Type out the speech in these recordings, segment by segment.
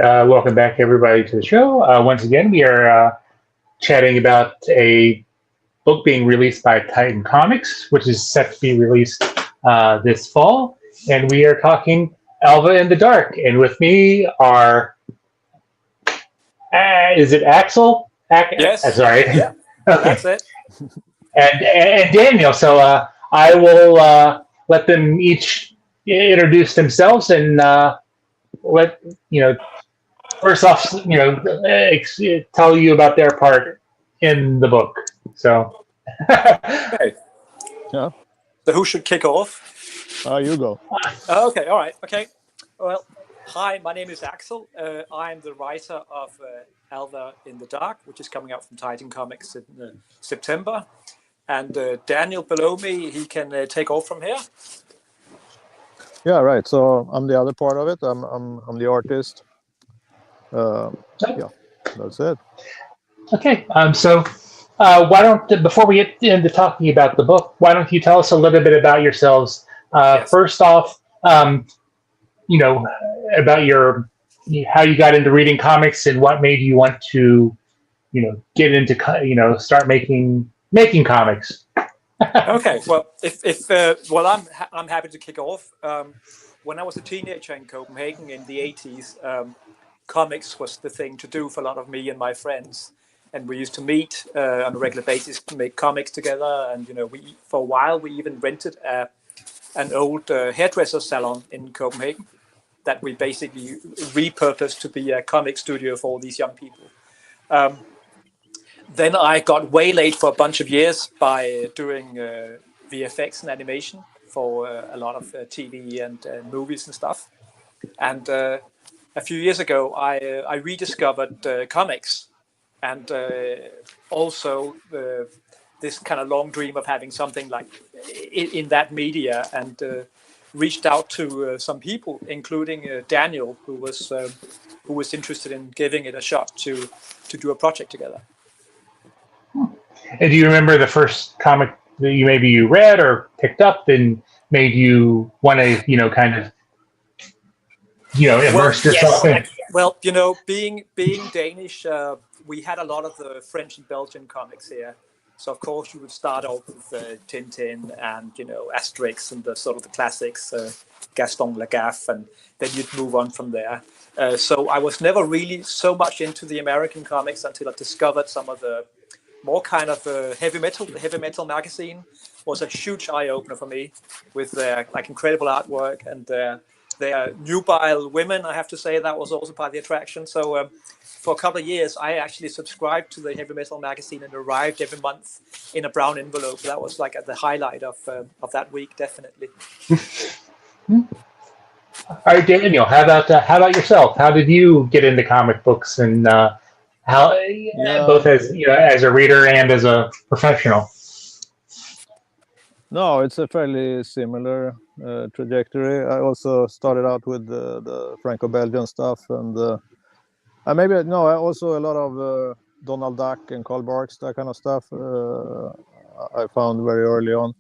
Welcome back, everybody, to the show. Once again, we are chatting about a book being released by Titan Comics, which is set to be released this fall. And we are talking Alva in the Dark. And with me are, is it Axel? Yes. Sorry. Yeah, Okay. that's it. And Daniel. So I will let them each introduce themselves and let, first off, tell you about their part in the book. So, Okay. Yeah. So who should kick off? You go. Okay. All right. Okay. Well, hi. My name is Axel. I'm the writer of Alva in the Dark, which is coming out from Titan Comics in September. And Daniel below me, he can take off from here. Yeah, right. So I'm the other part of it. I'm the artist. Yeah, that's it. okay. Why don't, before we get into talking about the book, why don't you tell us a little bit about yourselves? Yes. First off, about how you got into reading comics and what made you want to, get into, start making comics. Okay. Well, I'm happy to kick off. When I was a teenager in Copenhagen in the 80s, comics was the thing to do for a lot of me and my friends. And we used to meet on a regular basis to make comics together. And, for a while, we even rented an old hairdresser salon in Copenhagen that we basically repurposed to be a comic studio for all these young people. Then I got waylaid for a bunch of years by doing VFX and animation for a lot of TV and movies and stuff. And a few years ago, I rediscovered comics, and also this kind of long dream of having something like in that media, and reached out to some people, including Daniel, who was interested in giving it a shot to do a project together. And do you remember the first comic that you read or picked up and made you want to, kind of, immerse yourself in? Well, being Danish, we had a lot of the French and Belgian comics here. So of course you would start off with Tintin and Asterix and the sort of the classics, Gaston Lagaffe, and then you'd move on from there. So I was never really so much into the American comics until I discovered some of the more kind of heavy metal. The heavy metal magazine was a huge eye opener for me, with their incredible artwork and their nubile women. I have to say that was also part of the attraction. So for a couple of years, I actually subscribed to the heavy metal magazine and arrived every month in a brown envelope. That was like the highlight of that week, definitely. All right, Daniel. How about yourself? How did you get into comic books, and both as as a reader and as a professional? No, it's a fairly similar trajectory. I also started out with the Franco-Belgian stuff, and I also a lot of Donald Duck and Karl Barks, that kind of stuff. I found very early on,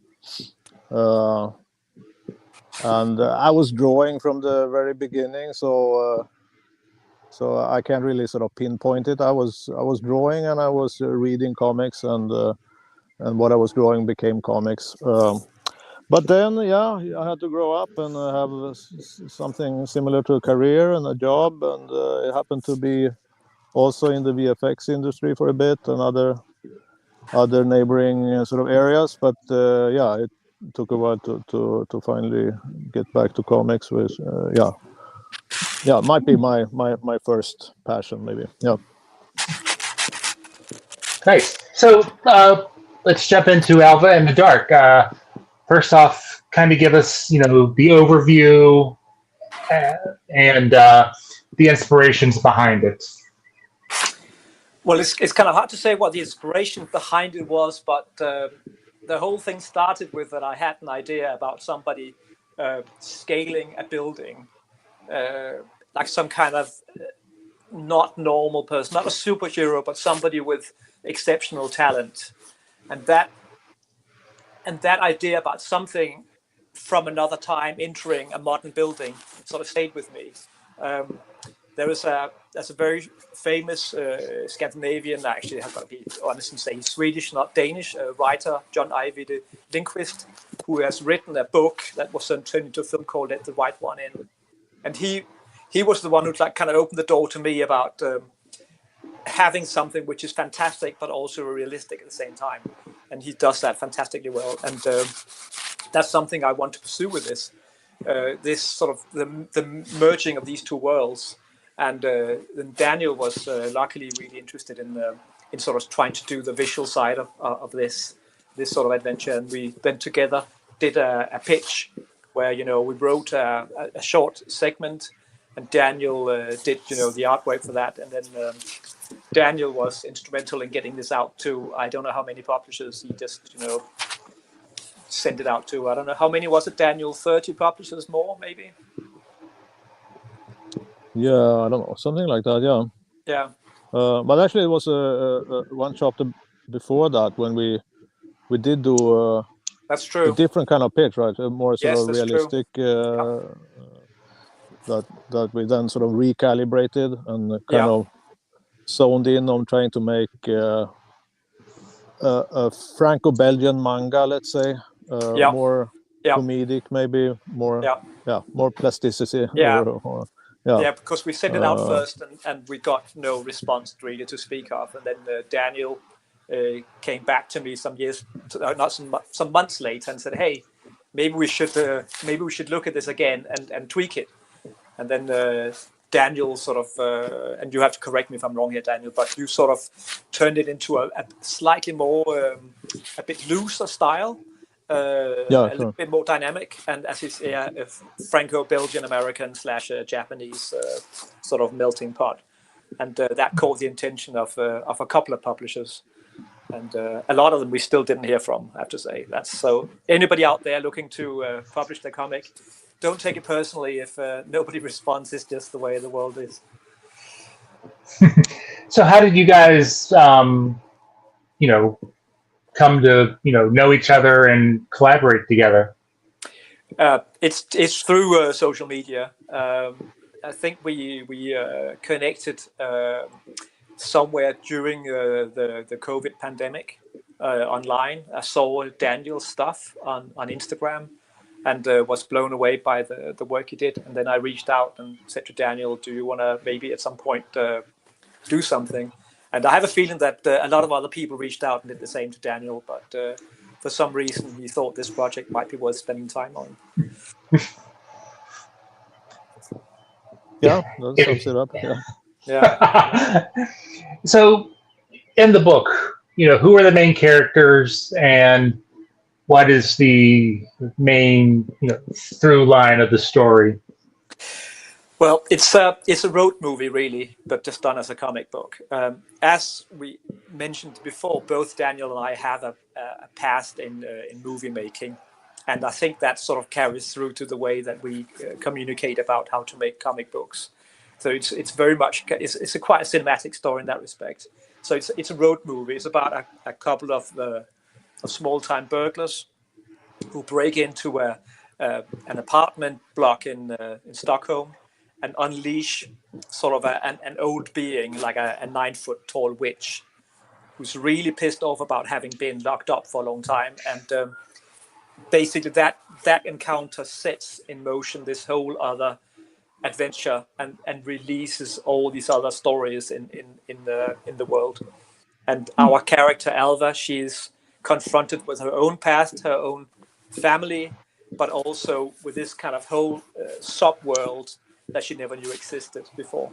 and I was drawing from the very beginning, so I can't really sort of pinpoint it. I was drawing and I was reading comics, and what I was drawing became comics. But then, I had to grow up and have something similar to a career and a job, and it happened to be also in the VFX industry for a bit and other neighboring sort of areas. But it took a while to finally get back to comics, which might be my first passion, maybe. Yeah. Nice. So let's jump into Alva in the Dark. First off, kind of give us, the overview and the inspirations behind it. Well, it's kind of hard to say what the inspiration behind it was, but the whole thing started with that I had an idea about somebody scaling a building, like some kind of not normal person, not a superhero, but somebody with exceptional talent, and that idea about something from another time entering a modern building sort of stayed with me. there's a very famous Scandinavian, actually, I've got to be honest and say Swedish, not Danish, writer, John Ajvide Lindqvist, who has written a book that was turned into a film called Let the Right One In. And he was the one who like kind of opened the door to me about having something which is fantastic, but also realistic at the same time. And he does that fantastically well. And that's something I want to pursue with this. This sort of the merging of these two worlds. And then Daniel was luckily really interested in sort of trying to do the visual side of this sort of adventure. And we then together did a pitch where, you know, we wrote a short segment, and Daniel did, you know, the artwork for that. And then Daniel was instrumental in getting this out to, I don't know how many publishers. He just, you know, sent it out to, I don't know, how many was it, Daniel? 30 publishers more, maybe? Yeah, I don't know, something like that. Yeah. Yeah. But actually, it was one chapter before that when we did do that's true. a different kind of pitch, right? A more sort of that's realistic that we then sort of recalibrated and kind of zoned in on trying to make a Franco-Belgian manga, let's say, more comedic, maybe more more plasticity. Because we sent it out first, and we got no response really to speak of. And then Daniel came back to me some months later and said, "Hey, maybe we should look at this again and tweak it." And then Daniel sort of, and you have to correct me if I'm wrong here, Daniel, but you sort of turned it into a slightly more, a bit looser style. A little bit more dynamic, and as it's a Franco-Belgian American / Japanese sort of melting pot, and that caught the attention of a couple of publishers, and a lot of them we still didn't hear from. I have to say. That's so. Anybody out there looking to publish their comic, don't take it personally if nobody responds. It's just the way the world is. So how did you guys, come to know each other and collaborate together? It's through social media. I think we connected somewhere during the COVID pandemic online. I saw Daniel's stuff on Instagram and was blown away by the work he did. And then I reached out and said to Daniel, "Do you want to maybe at some point do something?" And I have a feeling that a lot of other people reached out and did the same to Daniel, but for some reason he thought this project might be worth spending time on. Yeah, that sums it up. Yeah. So, in the book, who are the main characters, and what is the main through line of the story? Well, it's a road movie, really, but just done as a comic book. As we mentioned before, both Daniel and I have a past in movie making, and I think that sort of carries through to the way that we communicate about how to make comic books. So it's very much it's quite a cinematic story in that respect. So it's a road movie. It's about a couple of small-time burglars who break into an apartment block in Stockholm and unleash sort of an old being, like a 9-foot tall witch, who's really pissed off about having been locked up for a long time. And basically that encounter sets in motion this whole other adventure and releases all these other stories in the world. And our character Alva, she's confronted with her own past, her own family, but also with this kind of whole sub-world that she never knew existed before.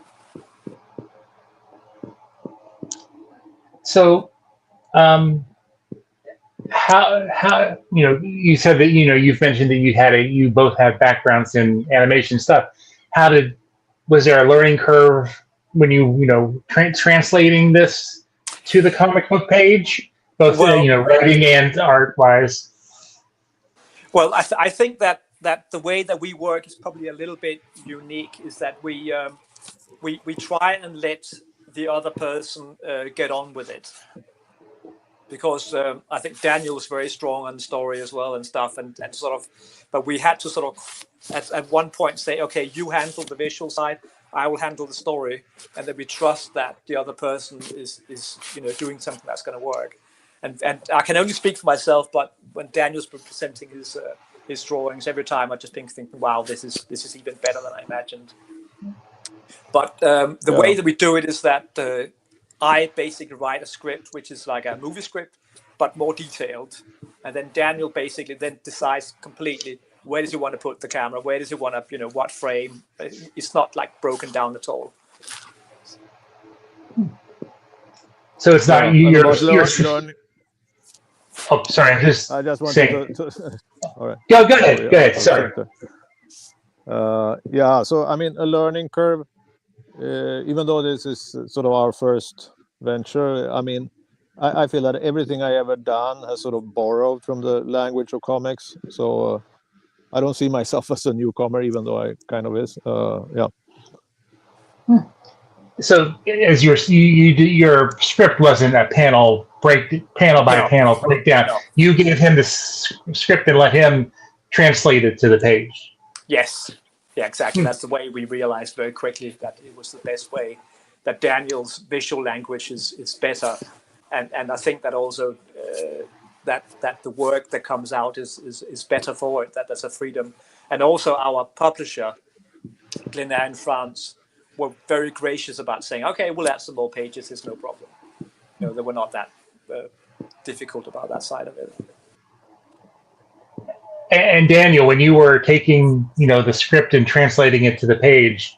So, how you said that you've mentioned that you both have backgrounds in animation stuff. Was there a learning curve when you translating this to the comic book page, both writing and art wise? Well, I think that the way that we work is probably a little bit unique. Is that we try and let the other person get on with it, because I think Daniel was very strong on the story as well and stuff, and sort of, but we had to sort of at one point say, okay, you handle the visual side, I will handle the story, and then we trust that the other person is doing something that's going to work. And I can only speak for myself, but when Daniel's been presenting his drawings, every time I just thinking, wow, this is even better than I imagined. But the way that we do it is that I basically write a script, which is like a movie script, but more detailed. And then Daniel basically then decides completely where does he want to put the camera, where does he want to, what frame. It's not like broken down at all. So it's not you're learning. Oh, sorry. I just wanted to all right. Go ahead. Go ahead. Sorry. Yeah. So I mean, a learning curve. Even though this is sort of our first venture, I mean, I feel that everything I ever done has sort of borrowed from the language of comics. So I don't see myself as a newcomer, even though I kind of is. Yeah. So as your script wasn't a panel by panel breakdown. No. You gave him the script and let him translate it to the page. Yes. Yeah, exactly. That's the way we realized very quickly that it was the best way. That Daniel's visual language is better, and I think that also that the work that comes out is better for it. That there's a freedom, and also our publisher, Glénat in France, were very gracious about saying, okay, we'll add some more pages. It's no problem. They were not that difficult about that side of it. And Daniel, when you were taking, the script and translating it to the page,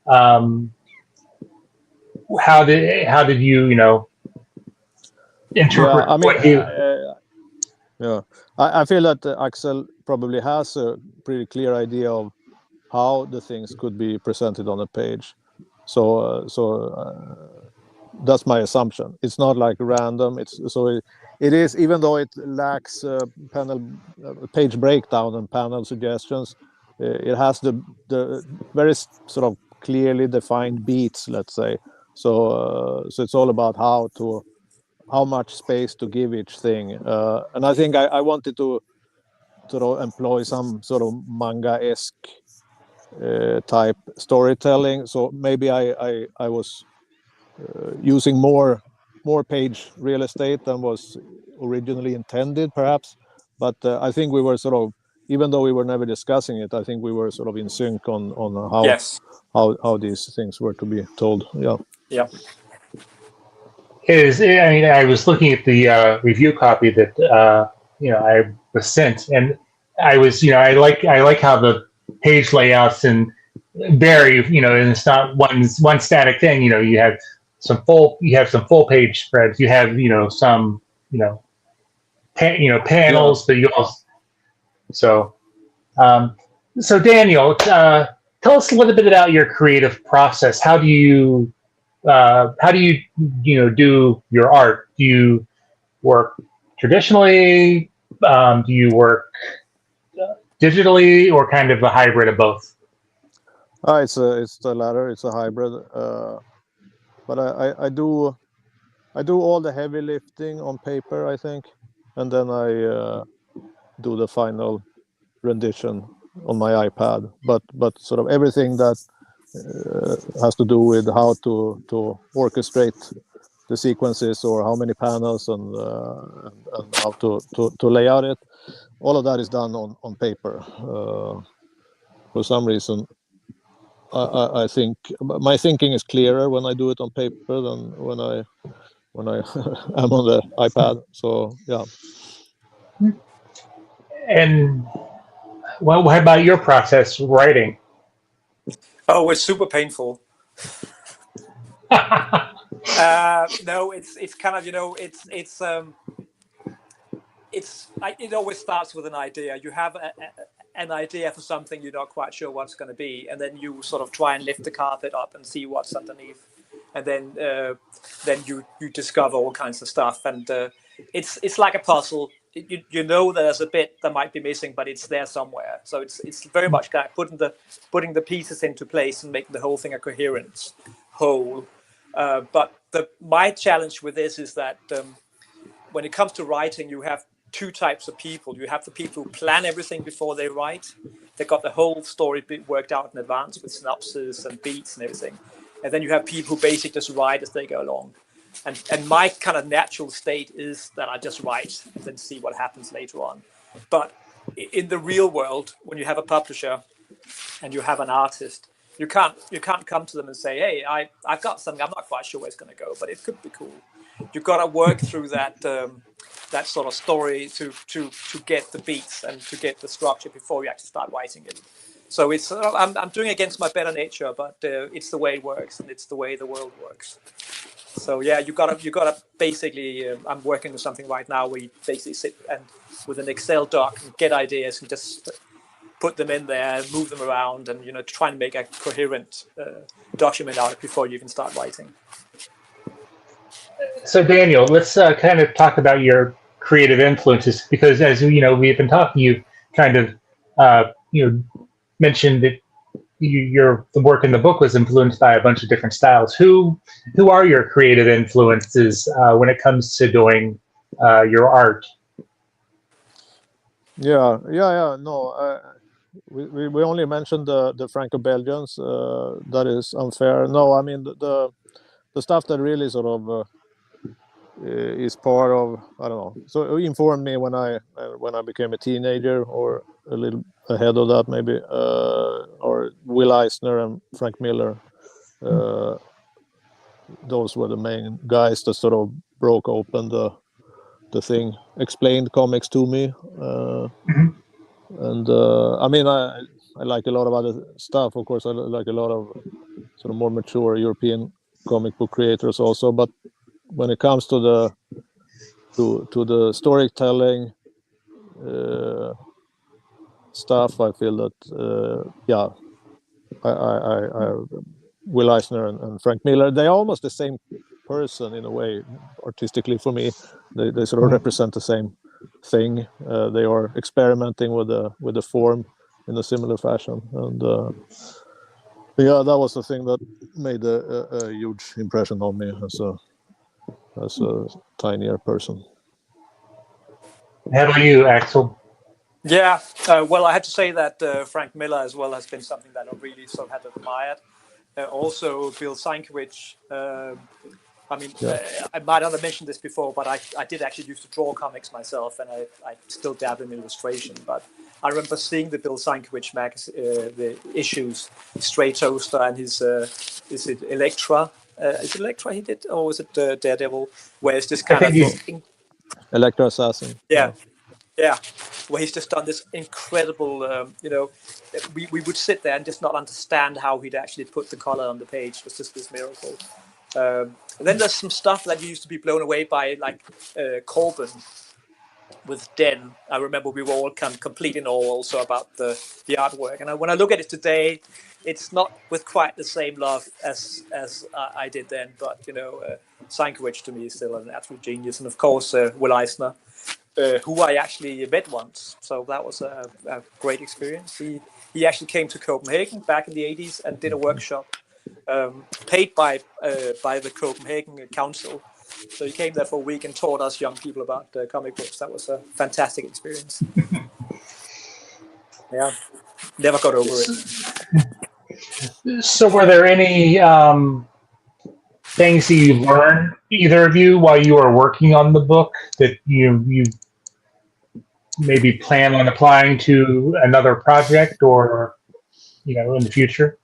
how did you, interpret? I feel that Aksel probably has a pretty clear idea of how the things could be presented on a page. So that's my assumption. It's not like random. It is, even though it lacks page breakdown and panel suggestions, it has the very sort of clearly defined beats, let's say. So it's all about how much space to give each thing. And I think I wanted to sort of employ some sort of manga-esque type storytelling. So maybe I was using more page real estate than was originally intended, perhaps. But I think we were sort of, even though we were never discussing it, I think we were sort of in sync on how how these things were to be told. Yeah. Yeah. I was looking at the review copy that I was sent, and I was I like how the page layouts and vary, and it's not one static thing. You have some full page spreads. You have some panels, but you also so Daniel, tell us a little bit about your creative process. How do you do your art? Do you work traditionally? Do you work digitally, or kind of a hybrid of both? It's the latter. It's a hybrid. But I do all the heavy lifting on paper, I think, and then I do the final rendition on my iPad. But sort of everything that has to do with how to orchestrate the sequences, or how many panels, and how to lay out it. All of that is done on paper. For some reason, I think my thinking is clearer when I do it on paper than when I am on the iPad. So yeah. And what about your process writing? Oh, it's super painful. No, it's kind of it always starts with an idea. You have an idea for something, you're not quite sure what's going to be, and then you sort of try and lift the carpet up and see what's underneath, and then you discover all kinds of stuff, and it's like a puzzle. There's a bit that might be missing, but it's there somewhere. So it's very much kind of putting the pieces into place and making the whole thing a coherent whole. But my challenge with this is that when it comes to writing, you have two types of people. You have the people who plan everything before they write. They got the whole story worked out in advance with synopsis and beats and everything. And then you have people who basically just write as they go along. And my kind of natural state is that I just write and then see what happens later on. But in the real world, when you have a publisher and you have an artist, you can't come to them and say, hey, I've got something, I'm not quite sure where it's going to go, but it could be cool. You've got to work through that that sort of story to get the beats and to get the structure before you actually start writing it. So it's I'm doing against my better nature, but it's the way it works and it's the way the world works. So yeah, you gotta basically. I'm working with something right now where you basically sit and with an Excel doc and get ideas and just put them in there, move them around, and try and make a coherent document out of it before you even start writing. So Daniel, let's kind of talk about your creative influences, because as we've been talking, you kind of mentioned that the work in the book was influenced by a bunch of different styles. Who are your creative influences when it comes to doing your art? Yeah. No, we only mentioned the Franco-Belgians. That is unfair. No, I mean the stuff that really sort of is part of, I don't know. So it informed me when I became a teenager, or a little ahead of that maybe, or Will Eisner and Frank Miller. Those were the main guys that sort of broke open the thing, explained comics to me. And I mean, I like a lot of other stuff. Of course, I like a lot of sort of more mature European comic book creators also. But when it comes to the storytelling stuff, I feel that I Will Eisner and Frank Miller, they're almost the same person in a way, artistically for me. They sort of represent the same thing. They are experimenting with the form in a similar fashion, and that was the thing that made a huge impression on me as a tinier person. How about you, Axel? Yeah, well, I had to say that Frank Miller as well has been something that I really sort of had admired. Also, Bill Sienkiewicz. I mean, I might not have mentioned this before, but I did actually used to draw comics myself, and I still dabble in illustration. But I remember seeing the Bill Sienkiewicz the issues, Stray Toaster, and his is it Elektra? Is it Elektra he did, or was it Daredevil? Where it's this kind of Elektra Assassin. Yeah, where he's just done this incredible, we would sit there and just not understand how he'd actually put the color on the page. It was just this miracle. And then there's some stuff that used to be blown away by, like Corbin with Den. I remember we were all kind of complete in awe also about the artwork. And when I look at it today, it's not with quite the same love as I did then. But, Sienkiewicz to me is still an absolute genius. And of course, Will Eisner. Who I actually met once, so that was a great experience. He actually came to Copenhagen back in the 80s and did a workshop paid by the Copenhagen Council. So he came there for a week and taught us young people about comic books. That was a fantastic experience. Yeah, never got over it. So were there any things that you learned, either of you, while you were working on the book that you maybe plan on applying to another project, or in the future?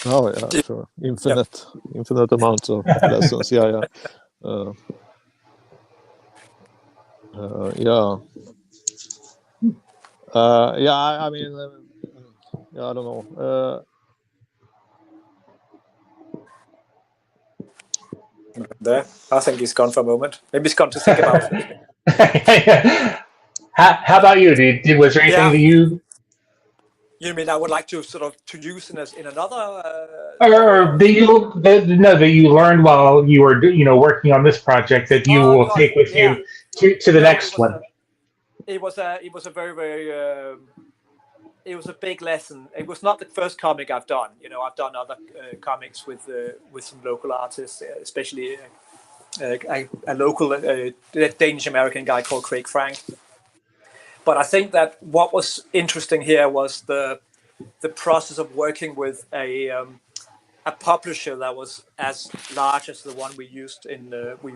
Oh yeah, sure. Infinite amounts of lessons. Yeah. I mean, I don't know. There, I think he's gone for a moment. Maybe he's gone to think about it. How about you? Was there anything that you? You mean I would like to sort of to use in another? Or that you learned while you were working on this project that you will take with you to the next one? It was a very very it was a big lesson. It was not the first comic I've done. I've done other comics with some local artists, especially a local Danish American guy called Craig Frank. But I think that what was interesting here was the process of working with a publisher that was as large as the one we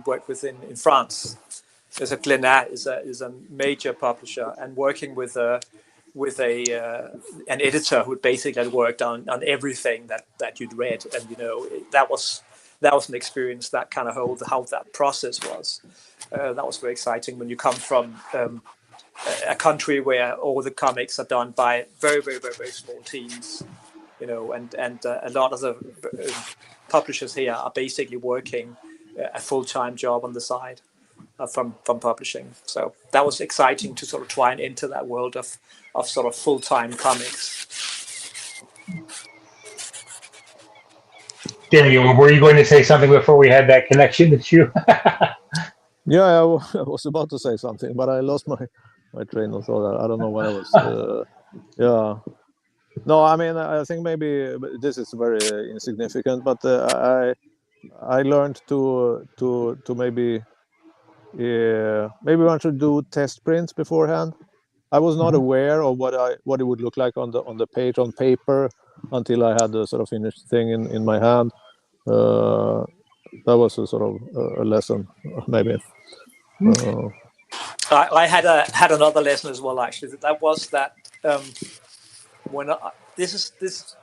worked with in France. There's a Glénat is a major publisher, and working with an editor who basically had worked on everything that you'd read, and that was an experience, that kind of how that process was. That was very exciting when you come from a country where all the comics are done by very, very, very, very small teams, and a lot of the publishers here are basically working a full-time job on the side from publishing. So that was exciting to sort of try and enter that world of sort of full-time comics. Daniel, were you going to say something before we had that connection issue? Yeah, I was about to say something, but I lost my train of thought. I don't know what I was. Yeah. No, I mean, I think maybe this is very insignificant, but I learned to maybe one should do test prints beforehand. I was not aware of what it would look like on the page on paper until I had the sort of finished thing in my hand. That was a sort of a lesson, maybe. I had another lesson as well, actually. That was that when this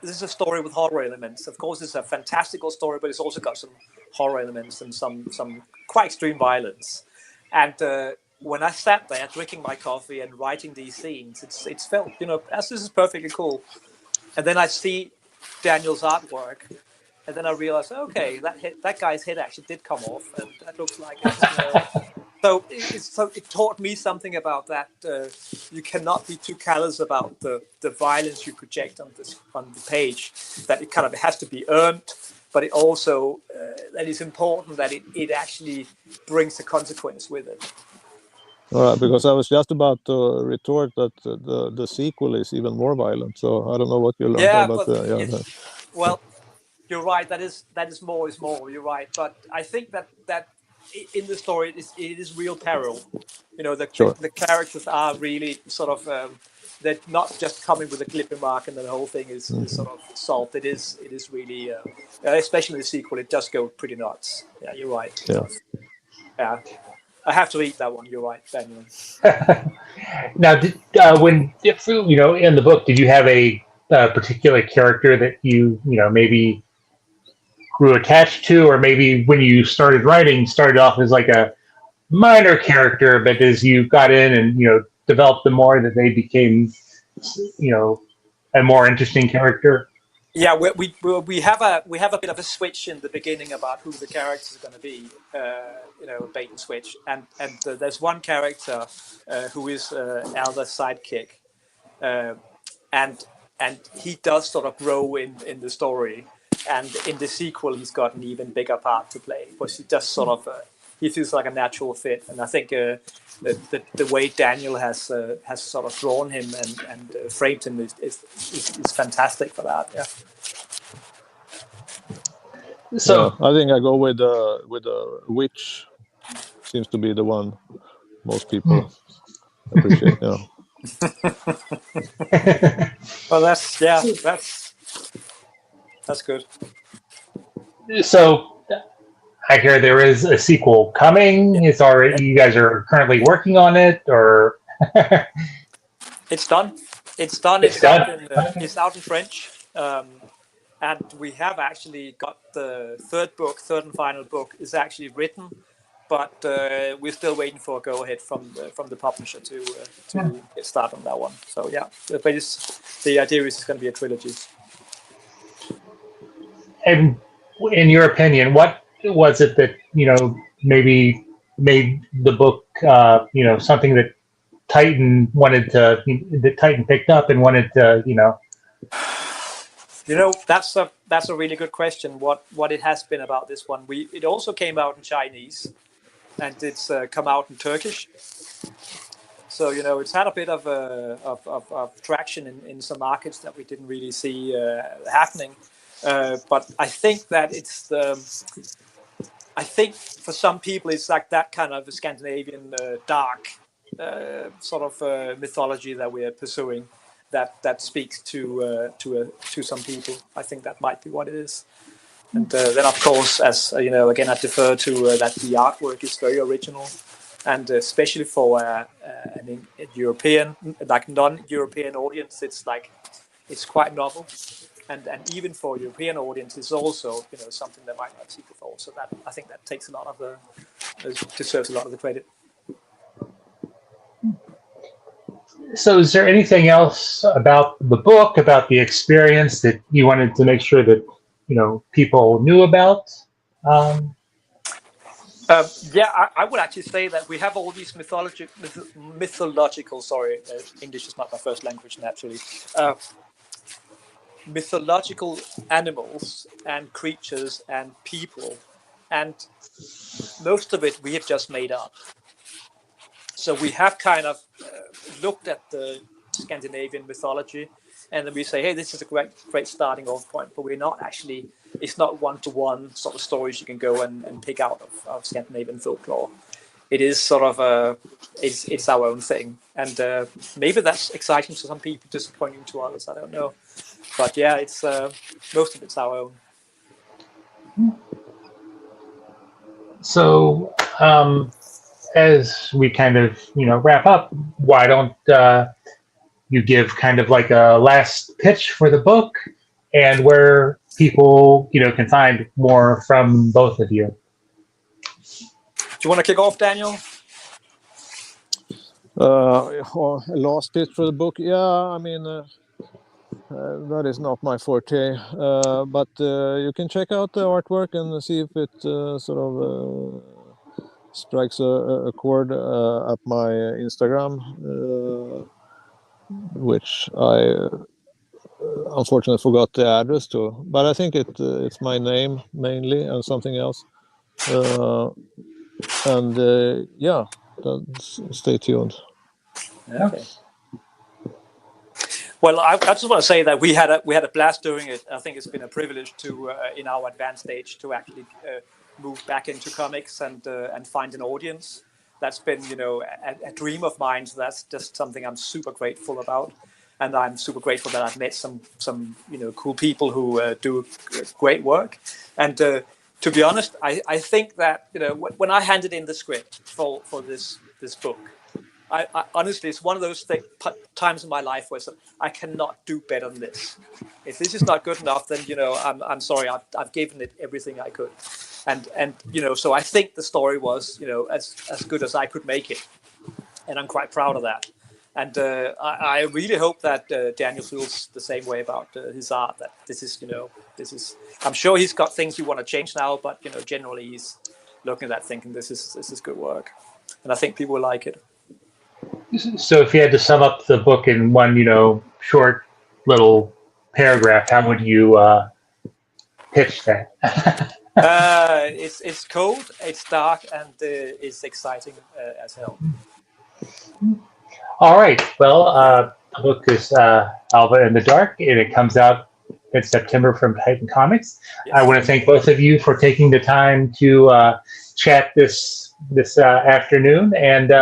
is a story with horror elements. Of course, it's a fantastical story, but it's also got some horror elements and some quite extreme violence. And when I sat there drinking my coffee and writing these scenes, it's felt, as this is perfectly cool. And then I see Daniel's artwork, and then I realized, okay, that guy's head actually did come off, and that looks like it. So it taught me something about that. You cannot be too callous about the violence you project on the page. That it kind of has to be earned, but it also that it's important that it actually brings a consequence with it. All right, because I was just about to retort that the sequel is even more violent. So I don't know what you learned. Yeah, about but well, you're right. That is more is more. You're right, but I think that in the story it is real peril. The characters are really sort of they're not just coming with a clip remark and the whole thing is sort of solved. It is really especially in the sequel. It does go pretty nuts. Yeah, you're right. Yeah. I have to read that one. You're right, Daniel. Now, when in the book, did you have a particular character that you maybe grew attached to, or maybe when you started writing, started off as like a minor character, but as you got in and developed them more, that they became a more interesting character? Yeah, we have a bit of a switch in the beginning about who the characters are going to be, a bait and switch, and there's one character who is Alva's sidekick, and he does sort of grow in the story, and in the sequel he's got an even bigger part to play, because he just sort of he feels like a natural fit, and I think the way Daniel has sort of drawn him and framed him is fantastic for that. Yeah. So I think I go with the witch. Seems to be the one most people appreciate. Yeah. Well, that's good. So I hear there is a sequel coming. It's already, you guys are currently working on it, or? It's done. It's done. It's out in French, and we have actually got the third and final book is actually written, but we're still waiting for a go ahead from the publisher to get started on that one. So yeah, but the idea is it's going to be a trilogy. And in your opinion, what was it that maybe made the book something that Titan picked up and wanted to that's a really good question. What it has been about this one? It also came out in Chinese, and it's come out in Turkish. So it's had a bit of traction in some markets that we didn't really see happening. But I think that it's I think for some people it's like that kind of Scandinavian dark sort of mythology that we're pursuing that speaks to some people. I think that might be what it is. And then, of course, as you know, again, I defer to that the artwork is very original, and especially for a European, like non-European audience, it's quite novel, and even for European audience, it's also something they might not see before. So that I think that takes a lot of deserves a lot of the credit. So is there anything else about the book, about the experience that you wanted to make sure that people knew about? I would actually say that we have all these mythological. Sorry, English is not my first language naturally. Mythological animals and creatures and people, and most of it we have just made up. So we have kind of looked at the Scandinavian mythology, and then we say, hey, this is a great starting off point, but we're not actually, it's not one-to-one sort of stories you can go and pick out of Scandinavian folklore. It is sort of, it's our own thing. And maybe that's exciting to some people, disappointing to others, I don't know. But yeah, it's most of it's our own. So as we kind of, wrap up, why don't you give kind of like a last pitch for the book and where people, can find more from both of you? Do you want to kick off, Daniel? Last pitch for the book. Yeah, I mean, that is not my forte, but you can check out the artwork and see if it sort of strikes a chord at my Instagram, which I unfortunately forgot the address to, but I think it's my name mainly and something else. Yeah, stay tuned. Okay. Well, I just want to say that we had a blast doing it. I think it's been a privilege to, in our advanced stage, to actually move back into comics and find an audience. That's been, a dream of mine. So that's just something I'm super grateful about, and I'm super grateful that I've met some cool people who do great work. And to be honest, I think that when I handed in the script for this book, I honestly, it's one of those times in my life where I cannot do better than this. If this is not good enough, then I'm sorry. I've given it everything I could, and so I think the story was as good as I could make it, and I'm quite proud of that. And I really hope that Daniel feels the same way about his art. That this is. I'm sure he's got things you want to change now, but generally he's looking at that thinking this is good work, and I think people will like it. So if you had to sum up the book in one, short little paragraph, how would you pitch that? It's cold, it's dark, and it's exciting as hell. All right. Well, the book is Alva in the Dark, and it comes out in September from Titan Comics. Yes. I want to thank both of you for taking the time to chat this afternoon, and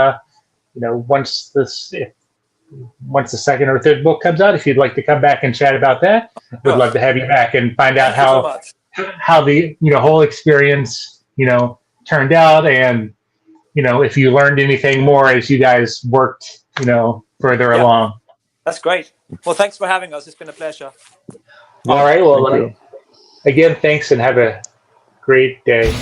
once the second or third book comes out, if you'd like to come back and chat about that, we'd love to have you back and find out how the whole experience turned out, and if you learned anything more as you guys worked further along. That's great. Well, thanks for having us. It's been a pleasure. All right. Well, again, thanks, and have a great day.